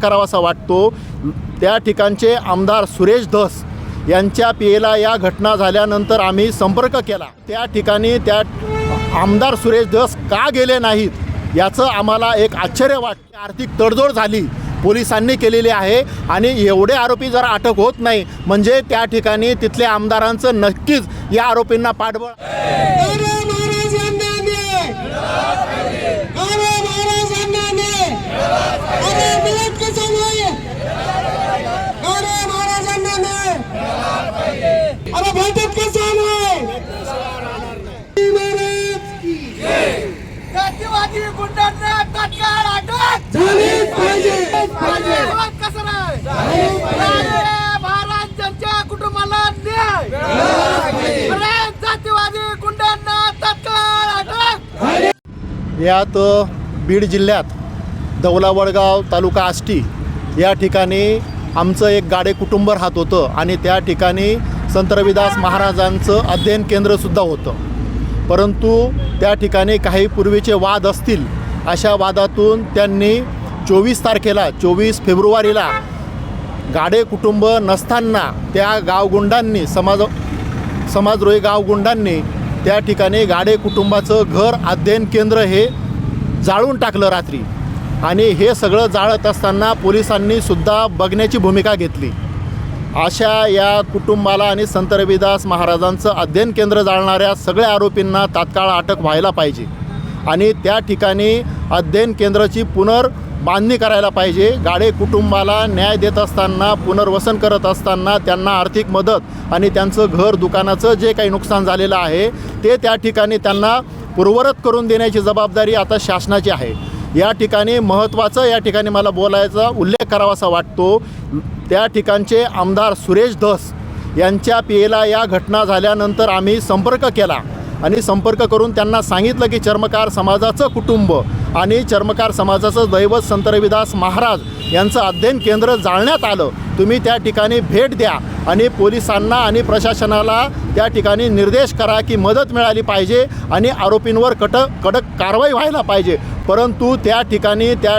करावासा वाटतो। त्या ठिकाणचे आमदार सुरेश धस यांच्या पियेला या घटना झाल्यानंतर आम्ही संपर्क केला। त्या ठिकाणी त्या आमदार सुरेश धस का गेले नाहीत याचं आम्हाला एक आश्चर्य वाटतं। आर्थिक तडजोड झाली पोलिसांनी केलेली आहे आणि एवढे आरोपी जर अटक होत नाही म्हणजे त्या ठिकाणी तिथल्या आमदारांचं नक्कीच या आरोपींना पाठबळ। जातीवादी गुंडांना तात्काळ अटक झालीच पाहिजे। कसं नाही महाराजांच्या कुटुंबाला न्याय। जातीवादी गुंडांना तात्काळ अटक। यात बीड जिल्ह्यात दौला वडगाव तालुका आष्टी या ठिकाणी आमचं एक गाडे कुटुंब राहत होतं आणि त्या ठिकाणी संत रविदास महाराजांचं अध्ययन केंद्रसुद्धा होतं। परंतु त्या ठिकाणी काही पूर्वीचे वाद असतील अशा वादातून त्यांनी 24 फेब्रुवारीला गाडे कुटुंब नसताना त्या गावगुंडांनी समाजद्रोही गावगुंडांनी त्या ठिकाणी गाडे कुटुंबाचं घर अध्ययन केंद्र हे जाळून टाकलं रात्री आणि हे सगळं जाळत असताना पोलिसांनी सुद्धा बघण्याची भूमिका घेतली। अशा या कुटुंबाला आणि संत रविदास महाराजांचं अध्ययन केंद्र जाळणाऱ्या सगळ्या आरोपींना तात्काळ अटक व्हायला पाहिजे आणि त्या ठिकाणी अध्ययन केंद्राची पुनर्बांधणी करायला पाहिजे। गाडे कुटुंबाला न्याय देत असताना पुनर्वसन करत असताना त्यांना आर्थिक मदत आणि त्यांचं घर दुकानाचं जे काही नुकसान झालेलं आहे ते त्या ठिकाणी त्यांना पूर्ववत करून देण्याची जबाबदारी आता शासनाची आहे। या ठिकाणी महत्त्वाचं या ठिकाणी मला बोलायचा उल्लेख करावासा वाटतो। त्या ठिकाणचे आमदार सुरेश धस यांच्या पियेला या घटना झाल्यानंतर आम्ही संपर्क केला आणि संपर्क करून त्यांना सांगितलं की चर्मकार समाजाचं कुटुंब आणि चर्मकार समाजाचं दैवत संत रविदास महाराज यांचं अध्ययन केंद्र जाळण्यात आलं। तुम्ही त्या ठिकाणी भेट द्या आणि पोलिसांना आणि प्रशासनाला त्या ठिकाणी निर्देश करा की मदत मिळाली पाहिजे आणि आरोपींवर कडक कारवाई व्हायला पाहिजे। परंतु त्या ठिकाणी त्या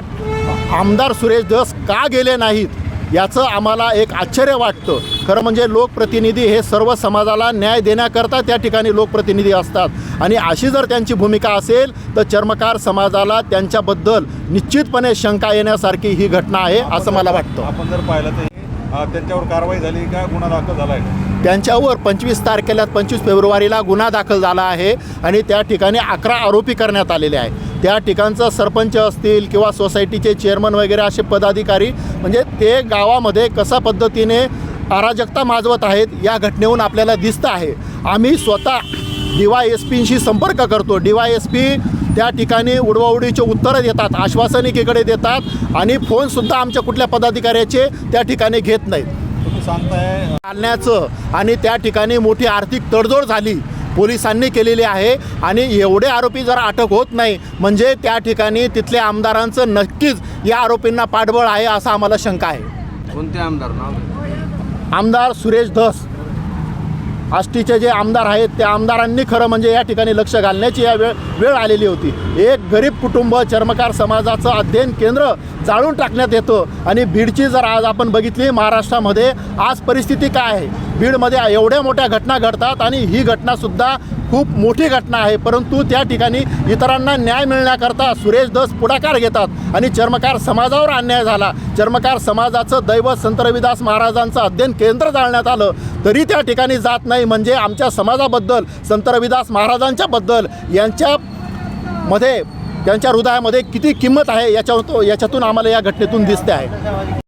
आमदार सुरेश धस का गेले नाहीत याचं आम्हाला एक आश्चर्य वाटतं। खरं म्हणजे लोकप्रतिनिधी हे सर्व समाजाला न्याय देण्याकरता त्या ठिकाणी लोकप्रतिनिधी असतात आणि अशी जर त्यांची भूमिका असेल तर चर्मकार समाजाला त्यांच्याबद्दल निश्चितपणे शंका येण्यासारखी ही घटना आहे असं मला वाटतं। आपण जर पाहिलं तर त्यांच्यावर कारवाई झाली का, गुन्हा दाखल झाला आहे? त्यांच्यावर 25 फेब्रुवारीला गुन्हा दाखल झाला आहे आणि त्या ठिकाणी 11 आरोपी करण्यात आलेले आहे। त्या ठिकाणचा सरपंच असतील किंवा सोसायटीचे चेअरमन वगैरे असे पदाधिकारी म्हणजे ते गावामध्ये कशा पद्धतीने अराजकता माजवत आहेत या घटनेहून आपल्याला दिसतं आहे। आम्ही स्वतः DYSPशी संपर्क करतो। DYSP त्या ठिकाणी उडवाउडीचे उत्तरं देतात, आश्वासन एकीकडे देतात आणि फोनसुद्धा आमच्या कुठल्या पदाधिकाऱ्याचे त्या ठिकाणी घेत नाहीत। तुम्ही सांगताय चालण्याचं आणि त्या ठिकाणी मोठी आर्थिक तडजोड झाली पोलिसांनी केलेली आहे आणि एवढे आरोपी जर अटक होत नाही म्हणजे त्या ठिकाणी तिथल्या आमदारांचं नक्कीच या आरोपींना पाठबळ आहे असं आम्हाला शंका आहे। कोणते आमदार नाव? आमदार सुरेश धस आष्टीचे जे आमदार आहेत त्या आमदारांनी खरं म्हणजे या ठिकाणी लक्ष घालण्याची या वेळ आलेली होती। एक गरीब कुटुंब चर्मकार समाजाचं अध्ययन केंद्र जाळून टाकण्यात येतं आणि बीडची जर आज आपण बघितली महाराष्ट्रामध्ये आज परिस्थिती काय आहे, बीडमध्ये एवढ्या मोठ्या घटना घडतात आणि ही घटनासुद्धा खूप मोठी घटना आहे। परंतु त्या ठिकाणी इतरांना न्याय मिळण्याकरता सुरेश धस पुढाकार घेतात आणि चर्मकार समाजावर अन्याय झाला, चर्मकार समाजाचं दैवत संत रविदास महाराजांचं अध्ययन केंद्र जाळण्यात आलं तरी त्या ठिकाणी जात नाही म्हणजे आमच्या समाजाबद्दल संत रविदास महाराजांच्याबद्दल यांच्या हृदयामध्ये किती किंमत आहे याच्यातून आम्हाला या घटनेतून दिसते आहे।